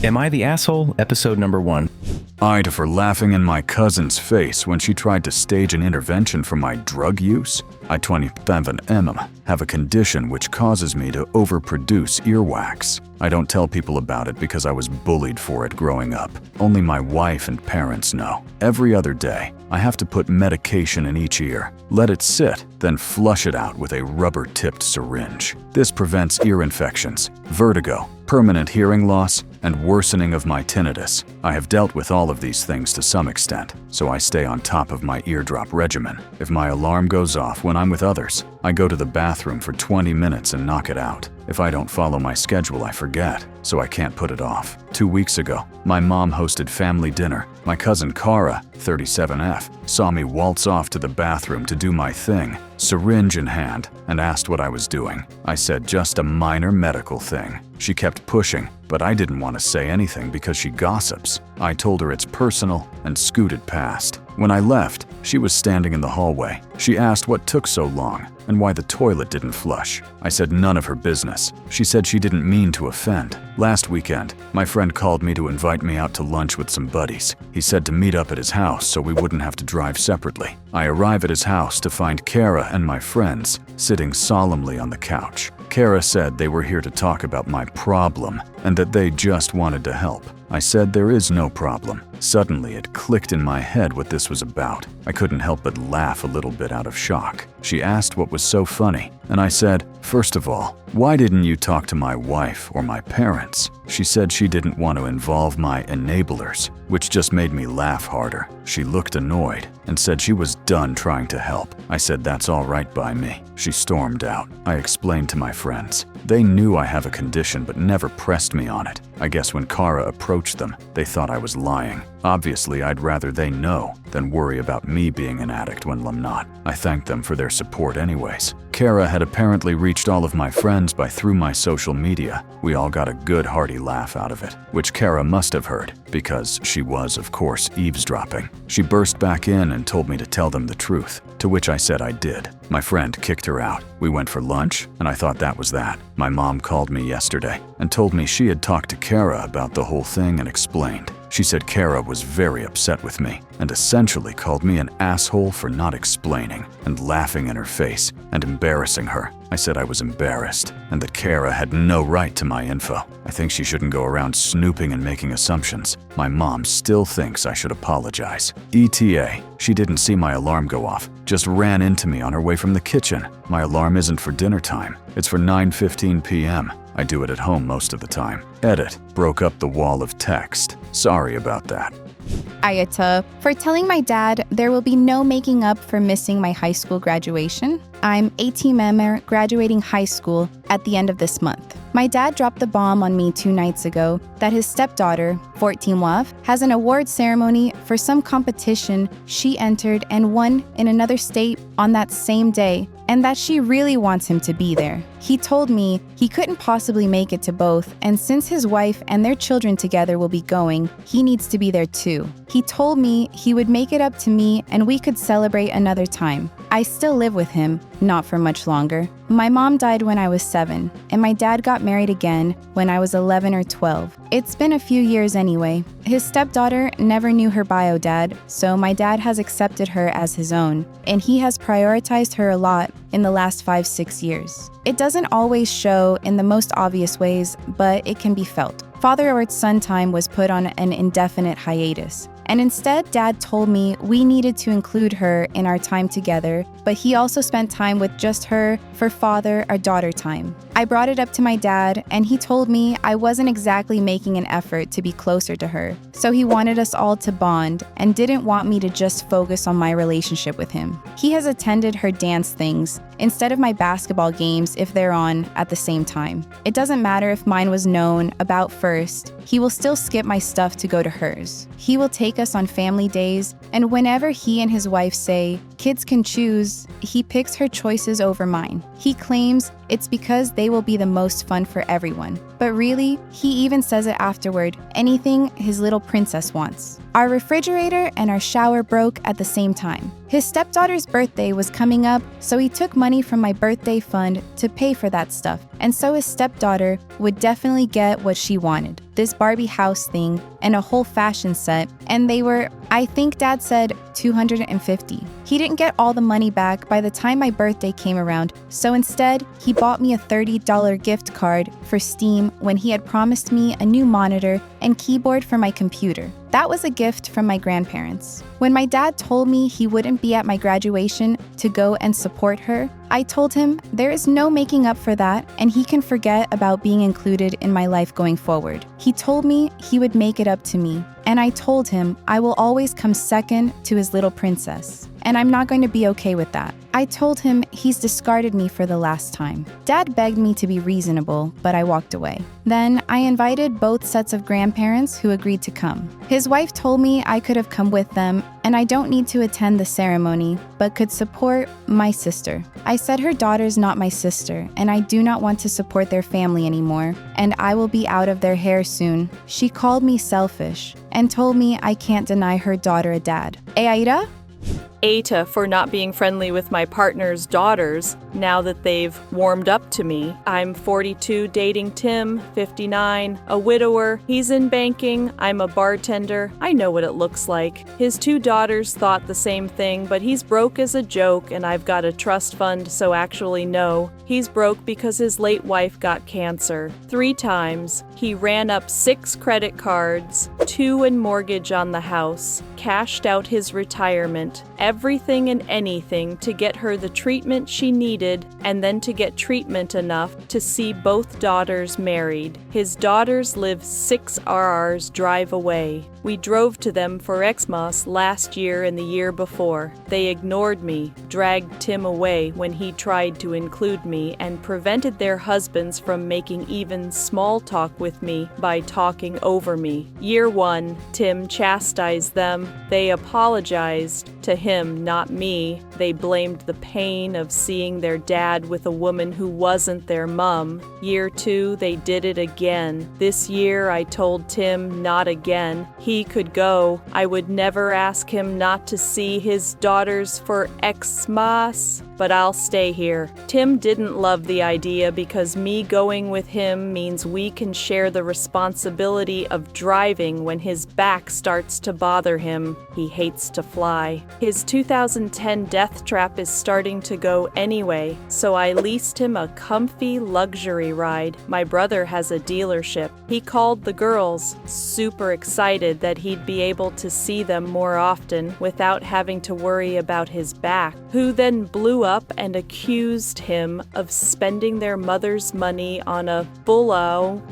Am I the Asshole? Episode number 1. AITA for laughing in my cousin's face when she tried to stage an intervention for my drug use. I 27 have a condition which causes me to overproduce earwax. I don't tell people about it because I was bullied for it growing up. Only my wife and parents know. Every other day, I have to put medication in each ear, let it sit, then flush it out with a rubber-tipped syringe. This prevents ear infections, vertigo, permanent hearing loss, and worsening of my tinnitus. I have dealt with all of these things to some extent, so I stay on top of my eardrop regimen. If my alarm goes off when I'm with others, I go to the bathroom for 20 minutes and knock it out. If I don't follow my schedule, I forget, so I can't put it off. 2 weeks ago, my mom hosted family dinner. My cousin Cara, 37F, saw me waltz off to the bathroom to do my thing, syringe in hand, and asked what I was doing. I said just a minor medical thing. She kept pushing, but I didn't want to say anything because she gossips. I told her it's personal and scooted past. When I left, she was standing in the hallway. She asked what took so long and why the toilet didn't flush. I said none of her business. She said she didn't mean to offend. Last weekend, my friend called me to invite me out to lunch with some buddies. He said to meet up at his house so we wouldn't have to drive separately. I arrive at his house to find Cara and my friends sitting solemnly on the couch. Cara said they were here to talk about my problem and that they just wanted to help. I said there is no problem. Suddenly, it clicked in my head what this was about. I couldn't help but laugh a little bit out of shock. She asked what was so funny, and I said, "First of all, why didn't you talk to my wife or my parents?" She said she didn't want to involve my enablers, which just made me laugh harder. She looked annoyed and said she was done trying to help. I said that's all right by me. She stormed out. I explained to my friends. They knew I have a condition but never pressed me on it. I guess when Cara approached them, they thought I was lying. Obviously, I'd rather they know than worry about me being an addict when I'm not. I thanked them for their support anyways. Cara had apparently reached all of my friends through my social media. We all got a good hearty laugh out of it, which Cara must have heard, because she was, of course, eavesdropping. She burst back in and told me to tell them the truth, to which I said I did. My friend kicked her out. We went for lunch, and I thought that was that. My mom called me yesterday and told me she had talked to Cara about the whole thing and explained. She said Cara was very upset with me and essentially called me an asshole for not explaining and laughing in her face and embarrassing her. I said I was embarrassed and that Cara had no right to my info. I think she shouldn't go around snooping and making assumptions. My mom still thinks I should apologize. ETA, she didn't see my alarm go off, just ran into me on her way from the kitchen. My alarm isn't for dinner time. It's for 9:15 p.m. I do it at home most of the time. Edit, broke up the wall of text. Sorry about that. AITA for telling my dad there will be no making up for missing my high school graduation. I'm 18 member graduating high school at the end of this month. My dad dropped the bomb on me 2 nights ago that his stepdaughter, 14 Waf, has an award ceremony for some competition she entered and won in another state on that same day, and that she really wants him to be there. He told me he couldn't possibly make it to both, and since his wife and their children together will be going, he needs to be there too. He told me he would make it up to me and we could celebrate another time. I still live with him, not for much longer. My mom died when I was 7, and my dad got married again when I was 11 or 12. It's been a few years anyway. His stepdaughter never knew her bio dad, so my dad has accepted her as his own, and he has prioritized her a lot in the last 5-6 years. It doesn't always show in the most obvious ways, but it can be felt. Father or son time was put on an indefinite hiatus. And instead, Dad told me we needed to include her in our time together, but he also spent time with just her for father or daughter time. I brought it up to my dad, and he told me I wasn't exactly making an effort to be closer to her, so he wanted us all to bond and didn't want me to just focus on my relationship with him. He has attended her dance things instead of my basketball games if they're on at the same time. It doesn't matter if mine was known about first, he will still skip my stuff to go to hers. He will take us on family days, and whenever he and his wife say, "Kids can choose," he picks her choices over mine. He claims it's because they will be the most fun for everyone. But really, he even says it afterward, anything his little princess wants. Our refrigerator and our shower broke at the same time. His stepdaughter's birthday was coming up, so he took money from my birthday fund to pay for that stuff. And so his stepdaughter would definitely get what she wanted, this Barbie house thing and a whole fashion set, and they were, I think Dad said, $250. He didn't get all the money back by the time my birthday came around, so instead, he bought me a $30 gift card for Steam when he had promised me a new monitor and keyboard for my computer. That was a gift from my grandparents. When my dad told me he wouldn't be at my graduation to go and support her, I told him there is no making up for that and he can forget about being included in my life going forward. He told me he would make it up to me, and I told him I will always come second to his little princess, and I'm not going to be okay with that. I told him he's discarded me for the last time. Dad begged me to be reasonable, but I walked away. Then I invited both sets of grandparents who agreed to come. His wife told me I could have come with them, and I don't need to attend the ceremony, but could support my sister. I said her daughter's not my sister, and I do not want to support their family anymore, and I will be out of their hair soon. She called me selfish and told me I can't deny her daughter a dad. AITA? AITA for not being friendly with my partner's daughters now that they've warmed up to me. I'm 42, dating Tim, 59, a widower. He's in banking. I'm a bartender. I know what it looks like. His two daughters thought the same thing, but he's broke as a joke, and I've got a trust fund, so actually no. He's broke because his late wife got cancer 3 times. He ran up 6 credit cards, 2 in mortgage on the house, cashed out his retirement, everything and anything to get her the treatment she needed, and then to get treatment enough to see both daughters married. His daughters live 6 hours drive away. We drove to them for Xmas last year and the year before. They ignored me, dragged Tim away when he tried to include me, and prevented their husbands from making even small talk with me by talking over me. Year 1, Tim chastised them. They apologized to him, not me. They blamed the pain of seeing their dad with a woman who wasn't their mom. Year 2, they did it again. This year, I told Tim not again. He could go. I would never ask him not to see his daughters for Xmas, but I'll stay here. Tim didn't love the idea because me going with him means we can share the responsibility of driving when his back starts to bother him. He hates to fly. His 2010 death trap is starting to go anyway, so I leased him a comfy luxury ride. My brother has a dealership. He called the girls, super excited that he'd be able to see them more often without having to worry about his back, who then blew up and accused him of spending their mother's money on a full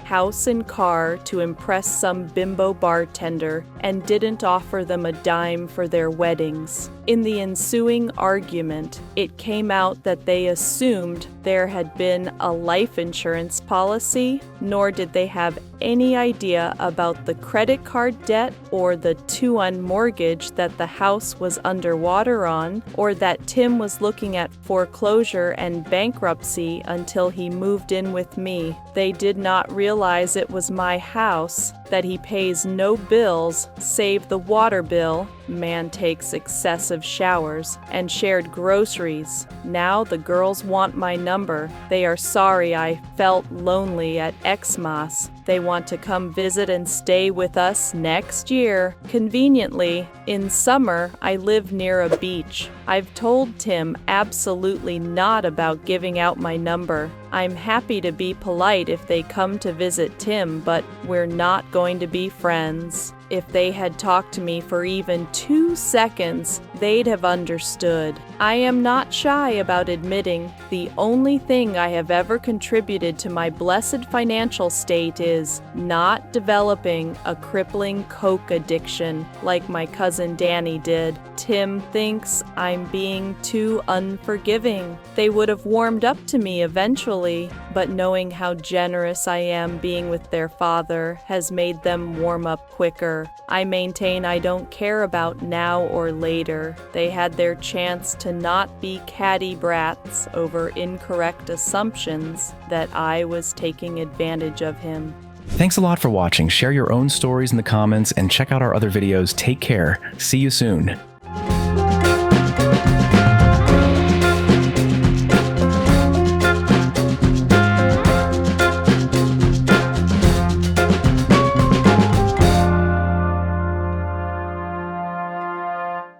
house and car to impress some bimbo bartender and didn't offer them a dime for their weddings. In the ensuing argument, it came out that they assumed there had been a life insurance policy, nor did they have any idea about the credit card debt or the 2-1 mortgage that the house was underwater on, or that Tim was looking at foreclosure and bankruptcy until he moved in with me. They did not realize it was my house, that he pays no bills save the water bill, man takes excessive showers, and shared groceries. Now the girls want my number. They are sorry I felt lonely at Xmas. They want to come visit and stay with us next year. Conveniently, in summer, I live near a beach. I've told Tim absolutely not about giving out my number. I'm happy to be polite if they come to visit Tim, but we're not going to be friends. If they had talked to me for even 2 seconds, they'd have understood. I am not shy about admitting the only thing I have ever contributed to my blessed financial state is not developing a crippling coke addiction like my cousin Danny did. Tim thinks I'm being too unforgiving. They would have warmed up to me eventually, but knowing how generous I am being with their father has made them warm up quicker. I maintain I don't care about now or later. They had their chance to not be catty brats over incorrect assumptions that I was taking advantage of him. Thanks a lot for watching. Share your own stories in the comments and check out our other videos. Take care. See you soon.